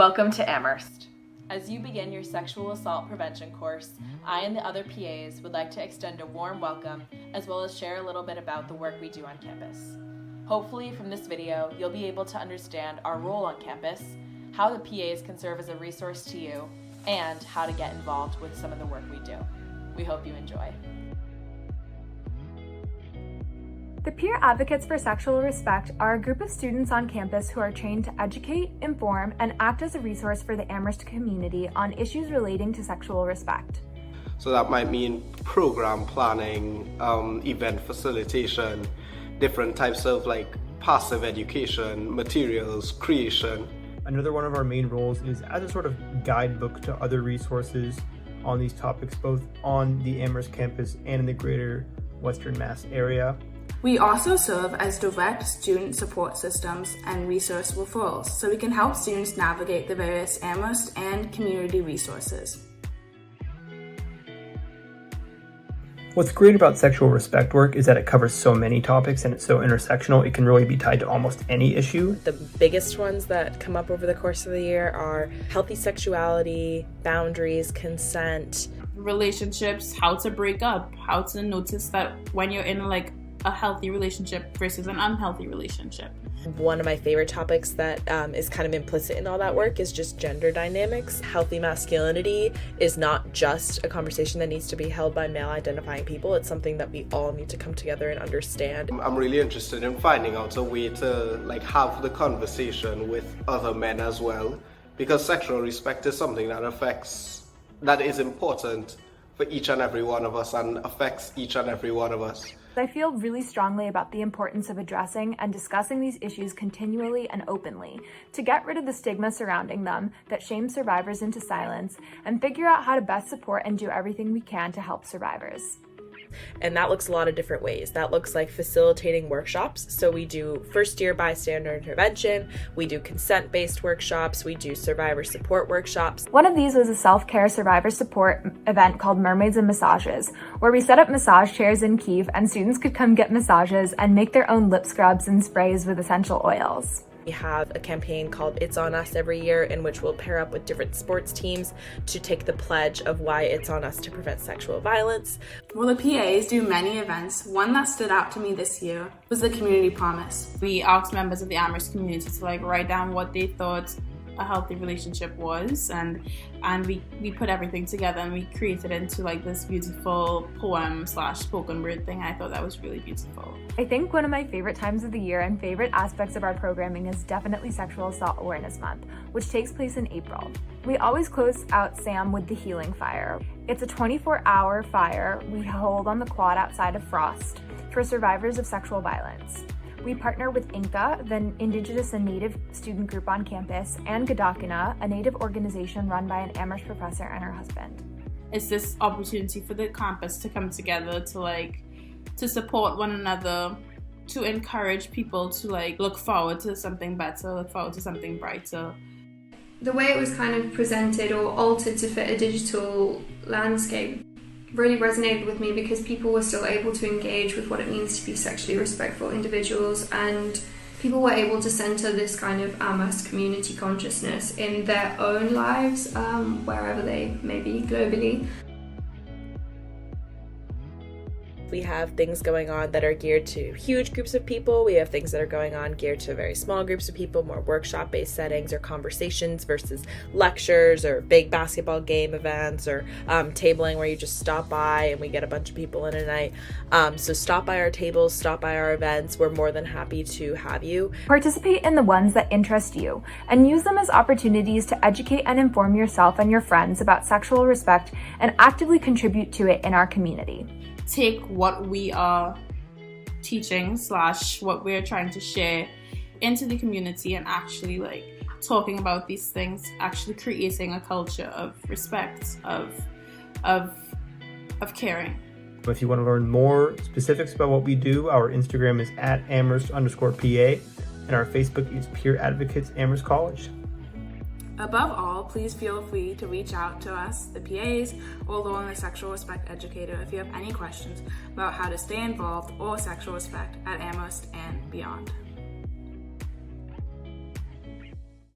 Welcome to Amherst. As you begin your sexual assault prevention course, I and the other PAs would like to extend a warm welcome as well as share a little bit about the work we do on campus. Hopefully from this video, you'll be able to understand our role on campus, how the PAs can serve as a resource to you, and how to get involved with some of the work we do. We hope you enjoy. The Peer Advocates for Sexual Respect are a group of students on campus who are trained to educate, inform, and act as a resource for the Amherst community on issues relating to sexual respect. So that might mean program planning, event facilitation, different types of passive education, materials creation. Another one of our main roles is as a sort of guidebook to other resources on these topics, both on the Amherst campus and in the greater Western Mass area. We also serve as direct student support systems and resource referrals, so we can help students navigate the various Amherst and community resources. What's great about sexual respect work is that it covers so many topics and it's so intersectional, it can really be tied to almost any issue. The biggest ones that come up over the course of the year are healthy sexuality, boundaries, consent, relationships, how to break up, how to notice that when you're in a healthy relationship versus an unhealthy relationship. One of my favorite topics that is kind of implicit in all that work is just gender dynamics. Healthy masculinity is not just a conversation that needs to be held by male identifying people. It's something that we all need to come together and understand. I'm really interested in finding out a way to have the conversation with other men as well, because sexual respect is something that is important for each and every one of us and affects each and every one of us. I feel really strongly about the importance of addressing and discussing these issues continually and openly to get rid of the stigma surrounding them that shames survivors into silence and figure out how to best support and do everything we can to help survivors. And that looks a lot of different ways. That looks like facilitating workshops. So we do first-year bystander intervention, we do consent-based workshops, we do survivor support workshops. One of these was a self-care survivor support event called Mermaids and Massages, where we set up massage chairs in Kyiv and students could come get massages and make their own lip scrubs and sprays with essential oils. We have a campaign called It's On Us every year in which we'll pair up with different sports teams to take the pledge of why it's on us to prevent sexual violence. Well, the PAs do many events. One that stood out to me this year was the Community Promise. We asked members of the Amherst community to write down what they thought a healthy relationship was, and we put everything together and we created it into this beautiful poem / spoken word thing. I thought that was really beautiful. I think one of my favorite times of the year and favorite aspects of our programming is definitely Sexual Assault Awareness Month, which takes place in April. We always close out SAM with the Healing Fire. It's a 24-hour fire we hold on the quad outside of Frost for survivors of sexual violence. We partner with INCA, the Indigenous and Native student group on campus, and Gadakina, a Native organization run by an Amherst professor and her husband. It's this opportunity for the campus to come together to support one another, to encourage people to look forward to something better, look forward to something brighter. The way it was kind of presented or altered to fit a digital landscape really resonated with me because people were still able to engage with what it means to be sexually respectful individuals, and people were able to center this kind of Amherst community consciousness in their own lives, wherever they may be globally. We have things going on that are geared to huge groups of people. We have things that are going on geared to very small groups of people, more workshop-based settings or conversations versus lectures or big basketball game events or tabling where you just stop by and we get a bunch of people in a night. So stop by our tables, stop by our events. We're more than happy to have you. Participate in the ones that interest you and use them as opportunities to educate and inform yourself and your friends about sexual respect and actively contribute to it in our community. Take what we are teaching / what we're trying to share into the community and actually talking about these things, actually creating a culture of respect, of caring. If you want to learn more specifics about what we do, our Instagram is @Amherst_PA and our Facebook is Peer Advocates Amherst College. Above all, please feel free to reach out to us, the PAs, or Lauren, the sexual respect educator, if you have any questions about how to stay involved or sexual respect at Amherst and beyond.